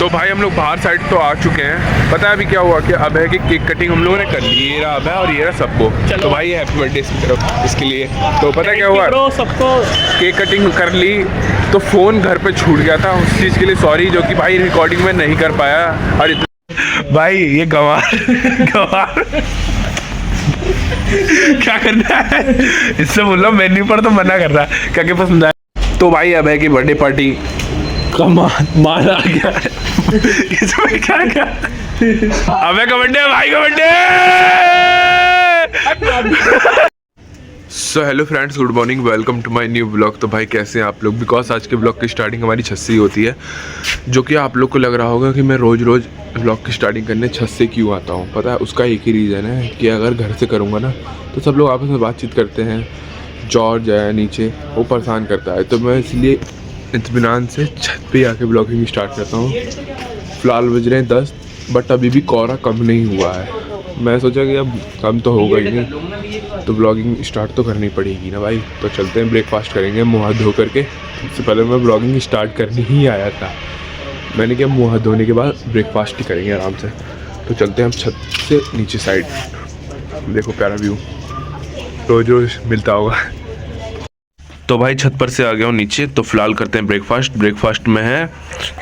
तो भाई हम लोग बाहर साइड तो आ चुके हैं। पता है अभी क्या हुआ कि अब है कि केक कटिंग हम लोगों ने कर ली। ये रहा अब है और ये रहा सबको। तो भाई हैप्पी बर्थडे इसकी तरफ इसके लिए। तो पता है क्या हुआ, सबको केक कटिंग कर ली तो फ़ोन घर पे छूट गया था। उस चीज़ के लिए सॉरी, जो कि भाई रिकॉर्डिंग में नहीं कर पाया। और भाई ये गंवार गंवार क्या करना है इससे बोल रहा हूँ, मेन्यू पर तो मना कर रहा है, क्या क्या पसंद आया। तो भाई अब है कि बर्थडे पार्टी का मान आ गया है। इसमें क्या क्या अबे का बर्थडे, भाई का birthday. So hello friends, good morning, welcome to my new blog. तो भाई कैसे हैं आप लोग? बिकॉज आज के ब्लॉग की स्टार्टिंग हमारी छत से ही होती है, जो कि आप लोग को लग रहा होगा कि मैं रोज़ रोज़ ब्लॉग की स्टार्टिंग करने छत से क्यों आता हूँ। पता है उसका एक ही रीज़न है कि अगर घर से करूँगा ना तो सब लोग आपस में बातचीत करते हैं, जॉर्ज है नीचे वो परेशान करता है, तो मैं इसलिए इत्मीनान से छत पे आके ब्लॉगिंग स्टार्ट करता हूँ। फ़िलहाल बज रहे हैं 10, बट अभी भी कोहरा कम नहीं हुआ है। मैं सोचा कि अब कम तो होगा ही नहीं, तो ब्लॉगिंग स्टार्ट तो करनी पड़ेगी ना भाई। तो चलते हैं, ब्रेकफास्ट करेंगे मुँह हाथ धो करके। सबसे पहले मैं ब्लॉगिंग स्टार्ट करने ही आया था, मैंने कहा मुँह हाथ धोने के बाद ब्रेकफास्ट ही करेंगे आराम से। तो चलते हैं हम छत से नीचे साइड, देखो प्यारा व्यू रोज़ रोज़ मिलता होगा। तो भाई छत पर से आ गया हूँ नीचे। तो फ़िलहाल करते हैं ब्रेकफास्ट। ब्रेकफास्ट में है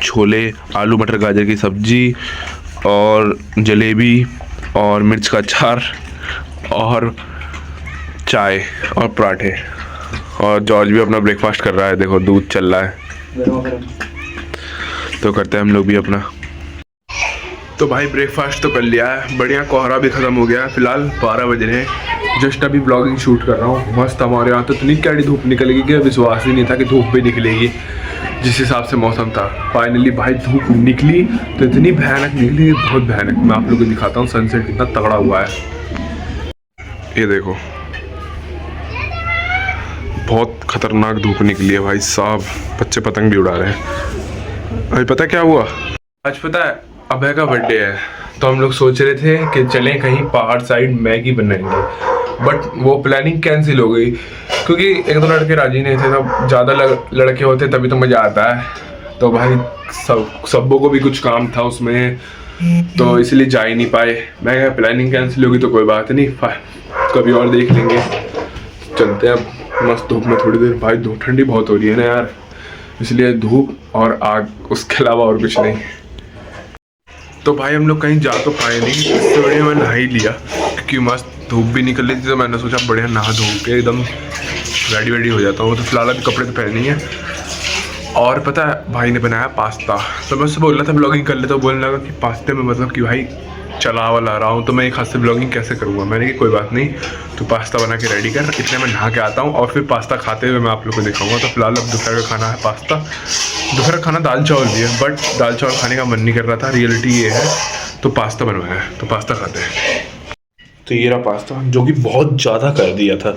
छोले, आलू मटर गाजर की सब्ज़ी और जलेबी और मिर्च का अचार और चाय और पराठे। और जॉर्ज भी अपना ब्रेकफास्ट कर रहा है, देखो दूध चल रहा है। तो करते हैं हम लोग भी अपना। तो भाई ब्रेकफास्ट तो कर लिया है, बढ़िया, कोहरा भी ख़त्म हो गया है। फ़िलहाल 12 बज रहे हैं, जस्ट अभी ब्लॉगिंग शूट कर रहा हूँ। मस्त हमारे यहाँ तो इतनी कैडी धूप निकलेगी कि विश्वास ही नहीं था कि धूप भी निकलेगी। जिस हिसाब से मौसम था, फाइनली भाई धूप निकली तो इतनी भयानक निकली, बहुत भयानक। मैं आप लोगों को दिखाता हूँ सनसेट कितना तगड़ा हुआ है। ये देखो बहुत खतरनाक धूप निकली है भाई साहब, बच्चे पतंग भी उड़ा रहे हैं। अभी पता क्या हुआ, आज पता है अभय का बर्थडे है, तो हम लोग सोच रहे थे कि चलें कहीं पहाड़ साइड मैगी बनाएंगे, बट वो प्लानिंग कैंसिल हो गई क्योंकि एक दो लड़के राजी नहीं थे। तो ज़्यादा लड़के होते तभी तो मज़ा आता है। तो भाई सबों को भी कुछ काम था उसमें, तो इसलिए जा ही नहीं पाए। मैं कहा प्लानिंग कैंसिल होगी तो कोई बात नहीं, कभी और देख लेंगे। चलते हैं अब मस्त धूप में थोड़ी देर। भाई धूप ठंडी बहुत हो रही है ना यार, इसलिए धूप और आग, उसके अलावा और कुछ नहीं। तो भाई हम लोग कहीं जा तो पाए नहीं, इससे बढ़िया मैं नहा ही लिया क्योंकि मस्त धूप भी निकल रही थी। तो मैंने सोचा बढ़िया नहा धो के एकदम रेडी हो जाता हूँ। तो फिलहाल अभी कपड़े तो पहने ही हैं। और पता है भाई ने बनाया पास्ता, तो मैं उससे बोल रहा था ब्लॉगिंग कर ले, तो बोलने लगा कि पास्ते में मतलब कि भाई चला हुआ ला रहा हूँ, तो मैं एक हाथ से ब्लॉगिंग कैसे करूँगा। मैंने कहा कोई बात नहीं, तो पास्ता बना के रेडी कर, इतने मैं नहा के आता हूँ और फिर पास्ता खाते हुए मैं आप लोग को दिखाऊंगा। तो फिलहाल अब दोपहर का खाना है पास्ता। दोपहर का खाना दाल चावल भी है, बट दाल चावल खाने का मन नहीं कर रहा था, रियलिटी ये है। तो पास्ता बनवाया है, तो पास्ता खाते हैं। तो ये रहा पास्ता, जो कि बहुत ज़्यादा कर दिया था,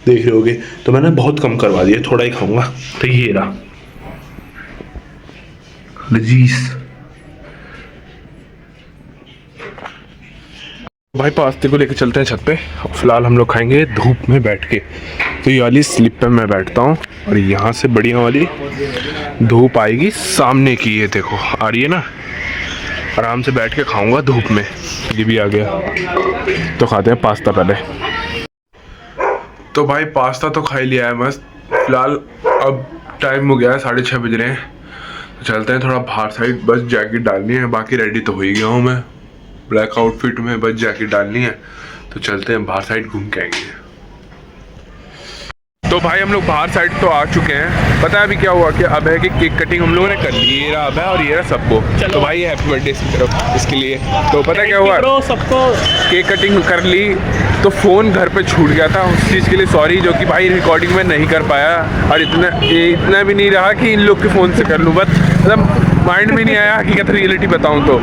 देख रहे होगे, तो मैंने बहुत कम करवा दिया, थोड़ा ही खाऊंगा। तो ये रहा लजीज। भाई पास्ते को लेके चलते हैं छत पे। फिलहाल हम लोग खाएंगे धूप में बैठ के। तो ये वाली स्लिप पे मैं बैठता हूँ और यहाँ से बढ़िया वाली धूप आएगी सामने की, ये देखो आ रही है ना, आराम से बैठ के खाऊंगा धूप में। ये भी आ गया, तो खाते हैं पास्ता पहले। तो भाई पास्ता तो खा ही लिया है मस्त। फिलहाल अब टाइम हो गया है 6:30 बज रहे हैं। तो चलते हैं थोड़ा बाहर साइड, बस जैकेट डालनी है, बाकी रेडी तो हो ही गया हूँ मैं ब्लैक आउटफिट में, बस जैकेट डालनी है। तो चलते हैं बाहर साइड घूम के आएंगे। तो भाई हम लोग बाहर साइड तो आ चुके हैं। पता है अभी क्या हुआ कि अब है कि केक कटिंग हम लोगों ने कर ली। ये रहा अब है और ये रहा सबको। तो भाई हैप्पी बर्थडे इसकी तरफ इसके लिए। तो पता है क्या हुआ, सबको केक कटिंग कर ली तो फ़ोन घर पे छूट गया था। उस चीज़ के लिए सॉरी, जो कि भाई रिकॉर्डिंग में नहीं कर पाया। और इतना भी नहीं रहा कि इन लोग के फ़ोन से कर लूँ, बस मतलब माइंड में नहीं आया हकीकत रियलिटी बताऊं तो।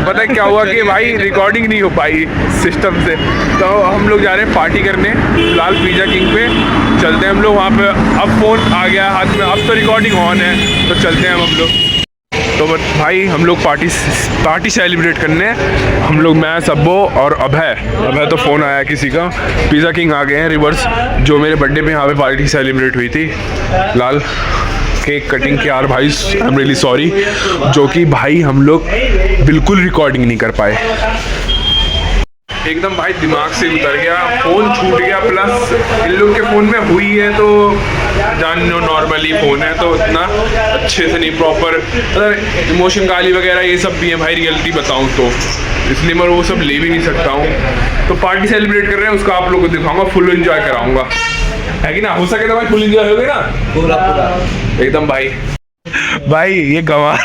पता है क्या हुआ कि भाई रिकॉर्डिंग नहीं हो पाई सिस्टम से। तो हम लोग जा रहे हैं पार्टी करने फिलहाल पिज़्ज़ा किंग पे। चलते हैं हम लोग वहाँ पे। अब फ़ोन आ गया हाथ में, अब तो रिकॉर्डिंग ऑन है, तो चलते हैं हम लोग। तो भाई हम लोग पार्टी सेलिब्रेट करने, हम लोग, मैं, सब्बो और अभय तो फ़ोन आया किसी का। पिज़्ज़ा किंग आ गए हैं रिवर्स, जो मेरे बर्थडे पे यहाँ पे पार्टी सेलिब्रेट हुई थी। लाल केक कटिंग के यार भाई आई एम रियली सॉरी, जो कि भाई हम लोग बिल्कुल रिकॉर्डिंग नहीं कर पाए। एकदम भाई दिमाग से उतर गया, फ़ोन छूट गया, प्लस इन लोग के फ़ोन में हुई है तो जान लो नॉर्मली फ़ोन है तो इतना अच्छे से नहीं प्रॉपर, मतलब इमोशन गाली वगैरह ये सब भी है भाई, रियलिटी बताऊँ तो, इसलिए मैं वो सब ले भी नहीं सकता हूँ। तो पार्टी सेलिब्रेट कर रहे हैं, उसका आप लोगों को दिखाऊंगा, फुल एंजॉय कराऊंगा, है कि ना? हो सके तो भाई फुल एंजॉय हो गया ना पूरा पूरा एकदम भाई ये गवार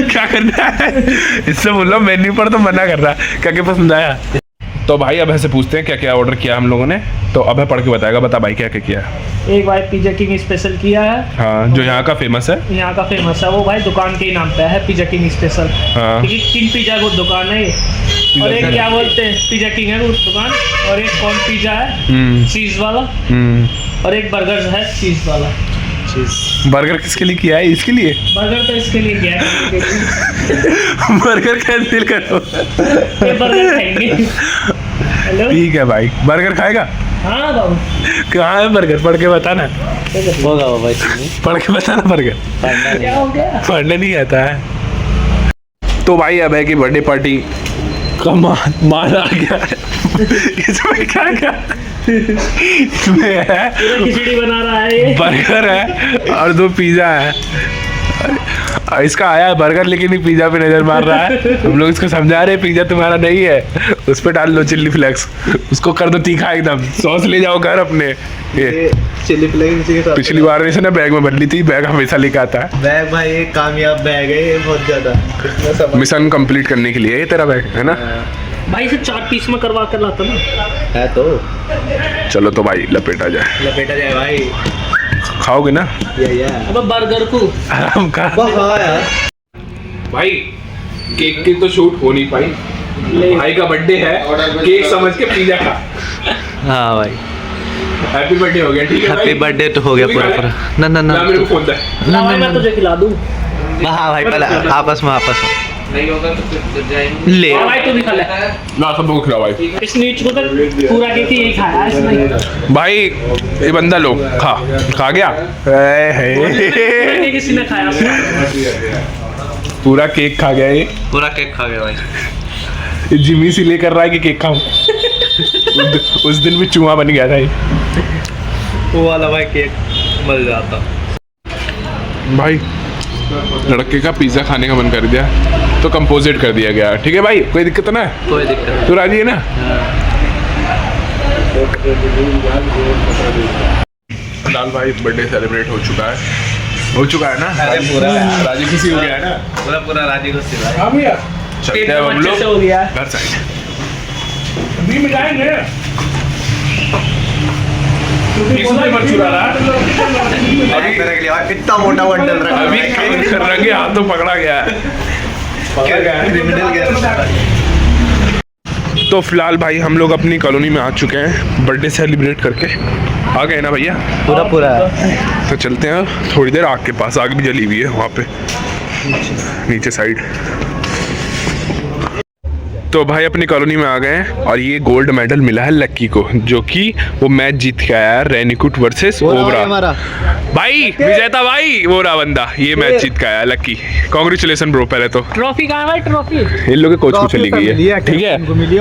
क्या करना है इससे बोलो, मेन्यू पर तो मना कर रहा है, क्या क्या पसंद आया? तो भाई अब ऐसे पूछते हैं क्या क्या ऑर्डर किया हम लोगों ने, तो अब पढ़ के बताएगा। बता भाई क्या क्या किया है। एक भाई पिज्जा किंग स्पेशल किया है, हाँ जो यहाँ का फेमस है, यहाँ का फेमस है वो भाई दुकान के ही नाम पे है, पिज्जा किंग स्पेशल। हाँ किंग पिज्जा को दुकान है ये। और एक क्या बोलते हैं, पिज्जा किंग है वो दुकान, और एक कॉर्न पिज्जा है चीज वाला, और एक बर्गर है चीज वाला। बर्गर किसके लिए किया है? इसके लिए? बर्गर तो इसके लिए किया है। बर्गर कैंसिल करो, ये बर्गर खाएंगे। हेलो ठीक है भाई, बर्गर खाएगा? हाँ बाबू कहाँ है बर्गर? पढ़ के बताना, होगा भाई, पढ़ के बताना बर्गर। क्या हो गया? पढ़ने नहीं आता है। तो भाई अब है कि बर्थडे पार्टी का मान आ गया है। इसमें क्या क्या इसमें है, खिचड़ी बना रहा है ये, बर्गर है और 2 पिज़्ज़ा है। इसका आया है बर्गर, लेकिन ये पिज़्ज़ा पे नज़र मार रहा है। हम लोग इसको समझा रहे हैं पिज़्ज़ा तुम्हारा नहीं है, उस पर डाल लो चिल्ली फ्लेक्स, उसको कर दो तीखा एकदम, सॉस ले जाओ घर अपने। ये चिल्ली फ्लेक्स के साथ पिछली बार ऐसे ना बैग में भर ली थी, बैग हमेशा लेके आता है। बैग भाई एक कामयाब बैग है ये, बहुत ज्यादा मिशन कंप्लीट करने के लिए ये तेरा बैग है ना भाई इसे 4 पीस में करवा कर लाता ना है तो। चलो तो भाई लपेटा जाए, लपेटा जाए भाई, खाओगे ना? या अब बर्गर को आराम का हाँ यार। भाई केक की तो शूट हो नहीं पाई, भाई का बर्थडे है, केक समझ के पिज़्ज़ा खा। हाँ भाई हैप्पी बर्थडे हो गया, ठीक है हैप्पी बर्थडे तो हो गया पूरा पूरा। ना ना ना मेरे को फोन दे। भाई मैं तुझे खिला दूं। हाँ भाई पहले आपस में नहीं होगा तो जाएंगे। ले भाई तू भी खा ले। ना सब लोग खिलाओ भाई। इस नीच को तो पूरा केक यही खाया इसने। भाई ये बंदा लो खा गया पूरा केक किसी ने खाया पूरा केक खा गया ये, पूरा केक खा गया भाई। जिमी से लेकर रहा है कि केक खाऊं। उस दिन भी चूहा बन गया था ये। वो वाला भाई केक मिल जाता भाई। लड़के का पिज्ज़ा खाने का मन कर दिया तो कंपोजिट कर दिया गया, ठीक है भाई, कोई दिक्कत ना है? कोई दिक्कत नहीं। तू राजी है ना? लाल भाई बर्थडे सेलिब्रेट हो चुका है ना? पूरा राजी खुशी हो गया है ना? पूरा पूरा राजी खुशी भाई। हाँ भैया चलते हैं हम अच्छे से हो लोग गया। घर साइड, अभी में जाएंगे। इसमें मत चुरा रहा, कितना मोटा बंडल रखा अभी केक रंगे हाथों पकड़ा गया है। तो फिलहाल भाई हम लोग अपनी कॉलोनी में आ चुके हैं बर्थडे सेलिब्रेट करके, आ गए ना भैया? पूरा पूरा तो चलते हैं थोड़ी देर आग के पास, आग भी जली हुई है वहाँ पे नीचे साइड। तो भाई अपनी कॉलोनी में आ गए हैं और ये गोल्ड मेडल मिला है लक्की को, जो कि वो मैच जीत के आया है रेनिकुट वर्सेस ओबरा। भाई विजेता भाई वो रहा बंदा, ये मैच जीत के आया है लक्की। Congratulation bro. पहले तो ट्रॉफी कहाँ है भाई? ट्रॉफी इन लोगों के कोच को चली गई है, ठीक है?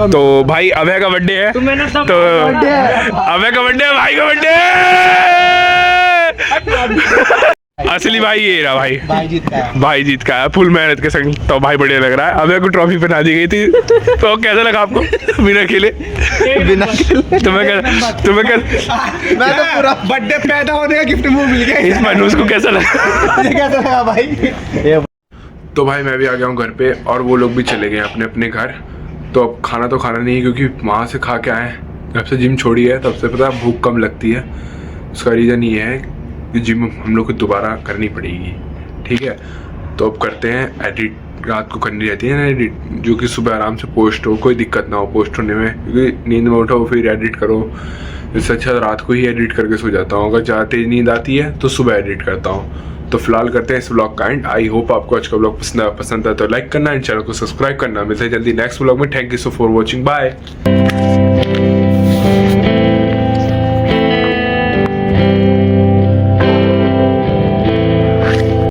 तो भाई अभय का बर्थडे है, तो मैंने सब तो अभय का बर्थडे है, भाई का बर्थडे। असली भाई ये रहा भाई, भाई जीत का है फुल मेहनत के संग। तो भाई बढ़िया लग रहा है। अबे को ट्रॉफी पहना दी गई थी, तो कैसा लगा आपको? बिना खेले तुम्हें मैं तो पूरा बर्थडे पैदा होने का गिफ्ट मुंह मिल गया। इस मनोज को कैसा लगा भाई? तो भाई मैं भी आ गया हूँ घर पे और वो लोग भी चले गए अपने अपने घर। तो अब खाना तो खाना नहीं है, क्योंकि वहाँ से खा के आए, जब से जिम छोड़ी है तब से पता है भूख कम लगती है। उसका रीज़न ये है कि जिम हम लोग को दोबारा करनी पड़ेगी, ठीक है? तो अब करते हैं एडिट, रात को करनी रहती है ना एडिट, जो कि सुबह आराम से पोस्ट हो, कोई दिक्कत ना हो पोस्ट होने में, क्योंकि नींद में उठो फिर एडिट करो। इससे अच्छा रात को ही एडिट करके सो जाता हूँ। अगर ज़्यादा तेज़ नींद आती है तो सुबह एडिट करता हूँ। तो फिलहाल करते हैं इस व्लॉग का एंड। आई होप आपको आज का व्लॉग पसंद है तो लाइक करना एंड चैनल को सब्सक्राइब करना। मिलते हैं जल्दी नेक्स्ट व्लॉग में। Thank you so for watching, bye.